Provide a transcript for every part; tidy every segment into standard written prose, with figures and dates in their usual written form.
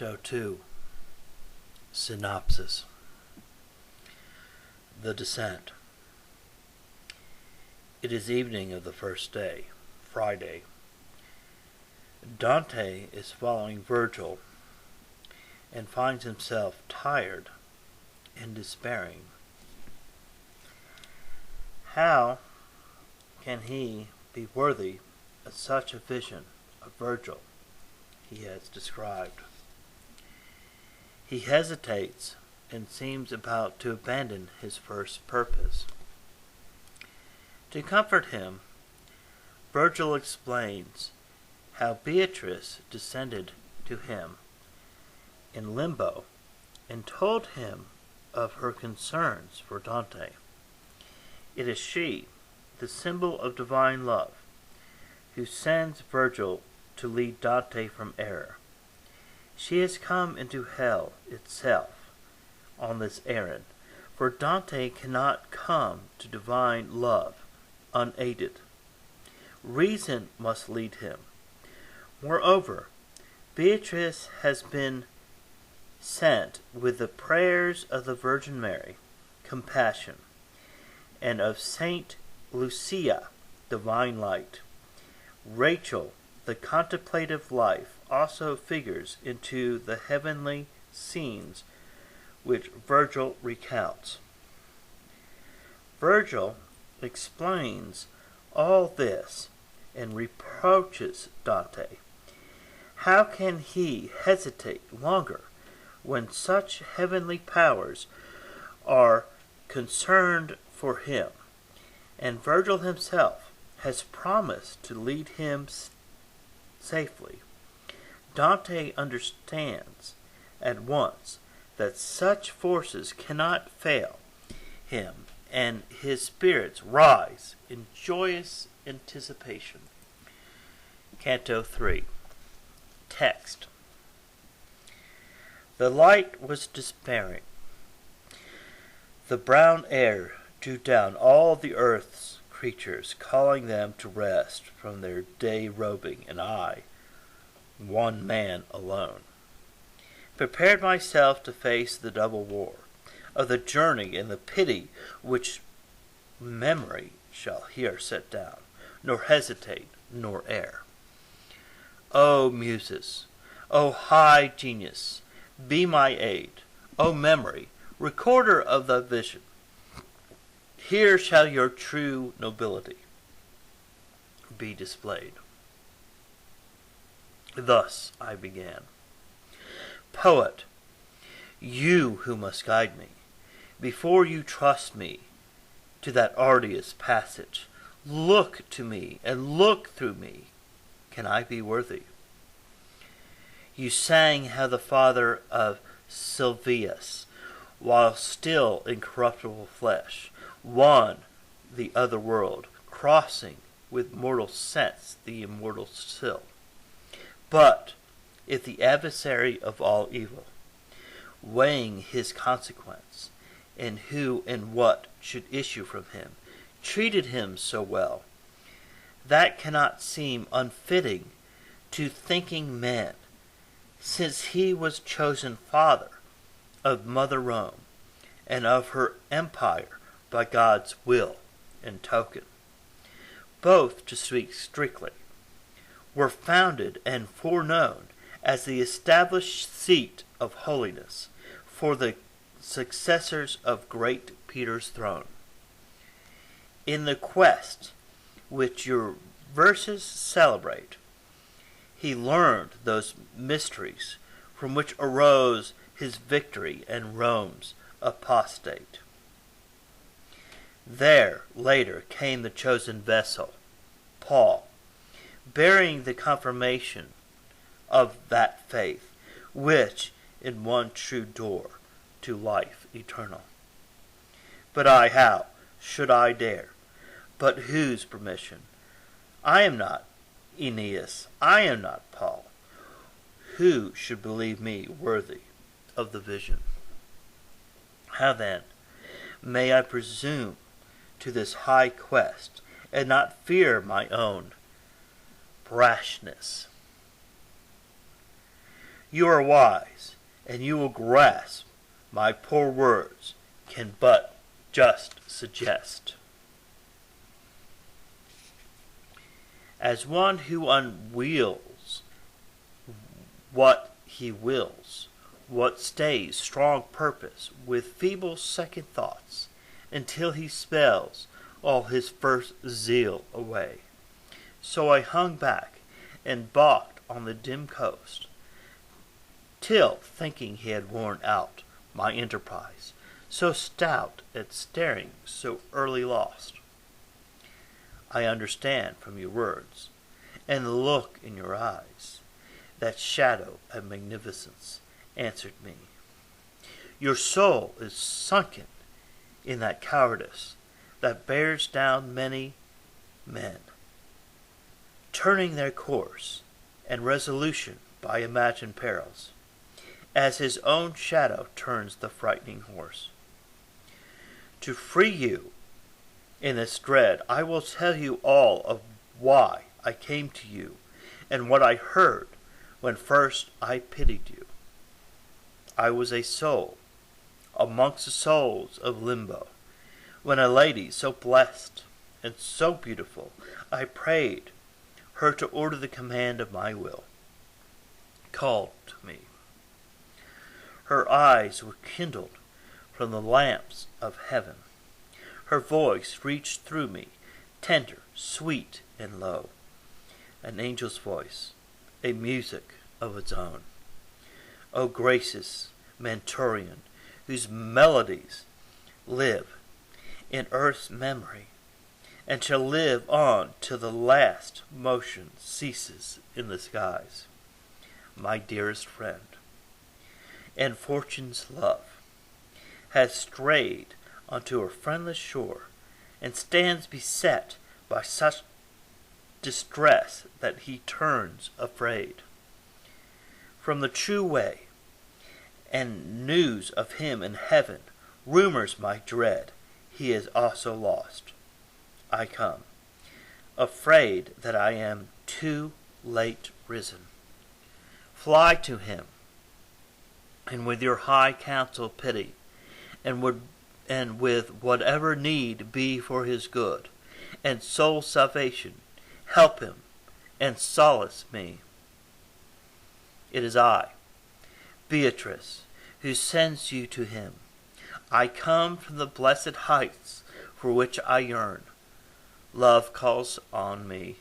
Canto 2. Synopsis. The Descent. It is evening of the first day, Friday. Dante is following Virgil and finds himself tired and despairing. How can he be worthy of such a vision of Virgil he has described? He hesitates and seems about to abandon his first purpose. To comfort him, Virgil explains how Beatrice descended to him in limbo and told him of her concerns for Dante. It is she, the symbol of divine love, who sends Virgil to lead Dante from error. She has come into hell itself on this errand, for Dante cannot come to divine love unaided. Reason must lead him. Moreover, Beatrice has been sent with the prayers of the Virgin Mary, compassion, and of Saint Lucia, divine light. Rachel, the contemplative life, also figures into the heavenly scenes which Virgil recounts. Virgil explains all this and reproaches Dante. How can he hesitate longer when such heavenly powers are concerned for him, and Virgil himself has promised to lead him safely? Dante understands at once that such forces cannot fail him, and his spirits rise in joyous anticipation. Canto 3. Text. The light was despairing. The brown air drew down all the earth's creatures, calling them to rest from their day robing, and I, one man alone, prepared myself to face the double war of the journey and the pity which memory shall here set down, nor hesitate, nor err. O Muses, O high genius, be my aid. O memory, recorder of the vision, here shall your true nobility be displayed. Thus I began. Poet, you who must guide me, before you trust me to that arduous passage, look to me and look through me. Can I be worthy? You sang how the father of Silvius, while still in corruptible flesh, won the other world, crossing with mortal sense the immortal sill. But if the adversary of all evil, weighing his consequence, and who and what should issue from him, treated him so well, that cannot seem unfitting to thinking men, since he was chosen father of Mother Rome, and of her empire by God's will and token. Both, to speak strictly, were founded and foreknown as the established seat of holiness for the successors of great Peter's throne. In the quest which your verses celebrate, he learned those mysteries from which arose his victory and Rome's apostate. There, later, came the chosen vessel, Paul, bearing the confirmation of that faith, which in one true door to life eternal. But I, how should I dare? But whose permission? I am not Aeneas, I am not Paul. Who should believe me worthy of the vision? How then may I presume to this high quest, and not fear my own brashness? You are wise, and you will grasp my poor words can but just suggest. As one who unwheels what he wills, what stays strong purpose with feeble second thoughts, until he spells all his first zeal away. So I hung back and balked on the dim coast, till, thinking he had worn out my enterprise, so stout at staring, so early lost. I understand from your words, and the look in your eyes, that shadow of magnificence answered me. Your soul is sunken in that cowardice that bears down many men, turning their course and resolution by imagined perils, as his own shadow turns the frightening horse. To free you in this dread, I will tell you all of why I came to you, and what I heard when first I pitied you. I was a soul amongst the souls of limbo, when a lady so blessed and so beautiful, I prayed her to order the command of my will, called to me. Her eyes were kindled from the lamps of heaven. Her voice reached through me, tender, sweet, and low, an angel's voice, a music of its own. O gracious Mantorian, whose melodies live in earth's memory, and shall live on till the last motion ceases in the skies, my dearest friend, and fortune's love has strayed unto her friendless shore, and stands beset by such distress that he turns afraid from the true way, and news of him in heaven rumors my dread he is also lost. I come, afraid that I am too late risen. Fly to him, and with your high counsel pity, and with whatever need be for his good and soul salvation, help him and solace me. It is I, Beatrice, who sends you to him. I come from the blessed heights for which I yearn. Love calls on me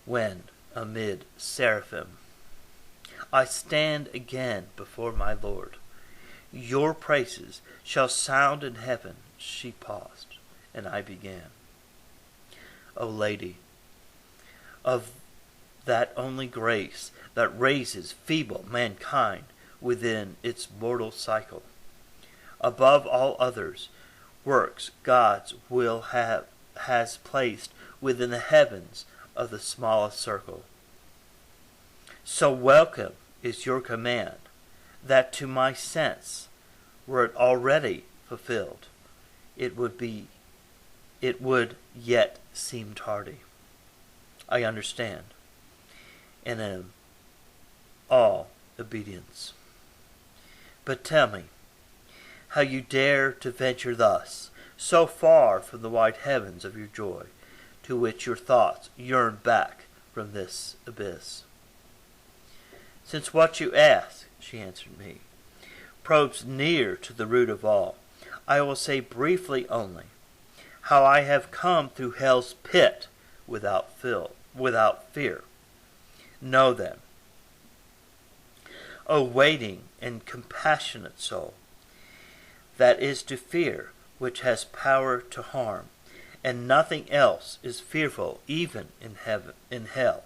when amid seraphim I stand again before my Lord. Your praises shall sound in heaven. She paused, and I began. O Lady, of that only grace that raises feeble mankind within its mortal cycle, above all others works God's will has placed within the heavens of the smallest circle. So welcome is your command, that to my sense, were it already fulfilled, it would yet seem tardy. I understand, and am all obedience. But tell me, how you dare to venture thus, so far from the wide heavens of your joy, to which your thoughts yearn back from this abyss. Since what you ask, she answered me, probes near to the root of all, I will say briefly only, how I have come through hell's pit without fear. Know then, O waiting and compassionate soul, that is to fear which has power to harm, and nothing else is fearful even in hell.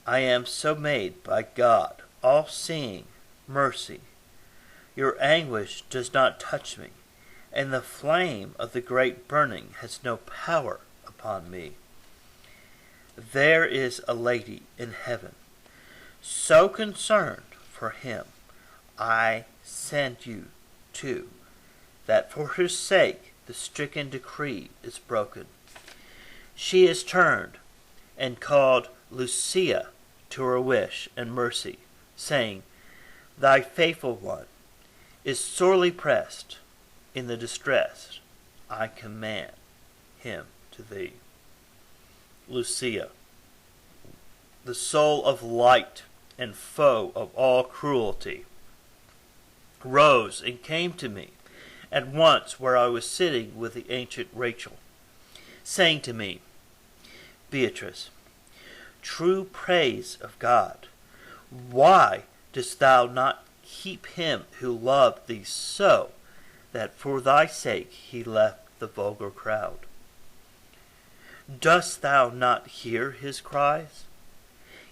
I am so made by God, all-seeing mercy. Your anguish does not touch me, and the flame of the great burning has no power upon me. There is a lady in heaven, so concerned for him I send you to, that for her sake the stricken decree is broken. She is turned and called Lucia to her wish and mercy, saying, Thy faithful one is sorely pressed in the distress. I command him to thee. Lucia, the soul of light and foe of all cruelty, rose and came to me at once where I was sitting with the ancient Rachel, saying to me, Beatrice, true praise of God, why dost thou not keep him who loved thee so, that for thy sake he left the vulgar crowd? Dost thou not hear his cries?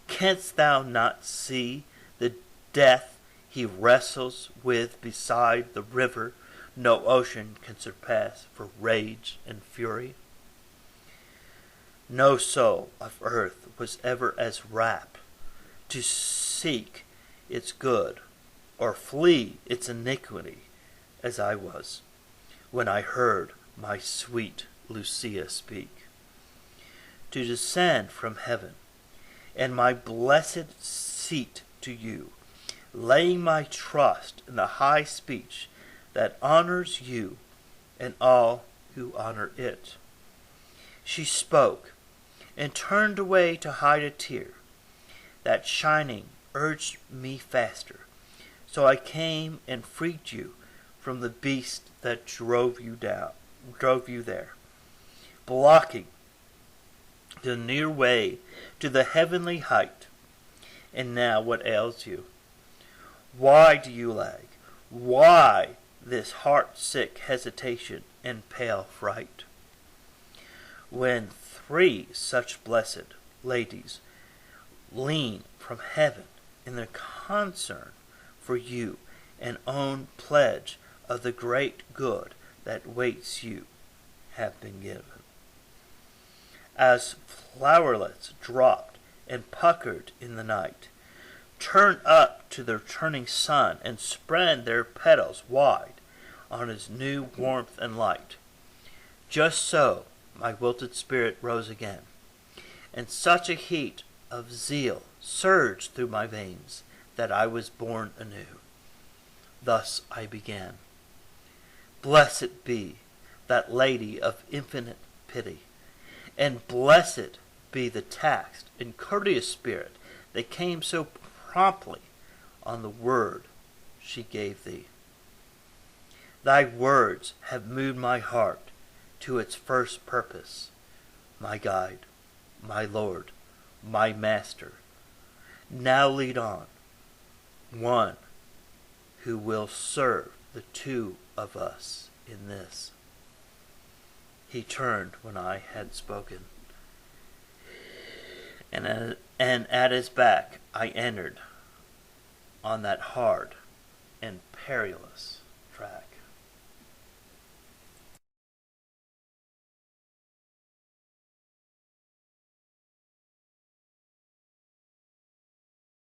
Canst thou not see the death he wrestles with beside the river no ocean can surpass for rage and fury? No soul of earth was ever as rapt to seek its good or flee its iniquity as I was when I heard my sweet Lucia speak. To descend from heaven and my blessed seat to you, laying my trust in the high speech that honors you and all who honor it. She spoke and turned away to hide a tear. That shining urged me faster, so I came and freed you from the beast that drove you there, blocking the near way to the heavenly height. And now what ails you? Why do you lag? Why this heart-sick hesitation and pale fright? When three such blessed ladies lean from heaven in their concern for you and own pledge of the great good that waits you have been given. As flowerets dropped and puckered in the night, turn up to the returning sun and spread their petals wide on his new warmth and light. Just so my wilted spirit rose again, and such a heat of zeal surged through my veins that I was born anew. Thus I began. Blessed be that lady of infinite pity, and blessed be the taxed and courteous spirit that came so promptly on the word she gave thee. Thy words have moved my heart to its first purpose, my guide, my Lord, my Master. Now lead on, one who will serve the two of us in this. He turned when I had spoken, and at his back I entered on that hard and perilous track.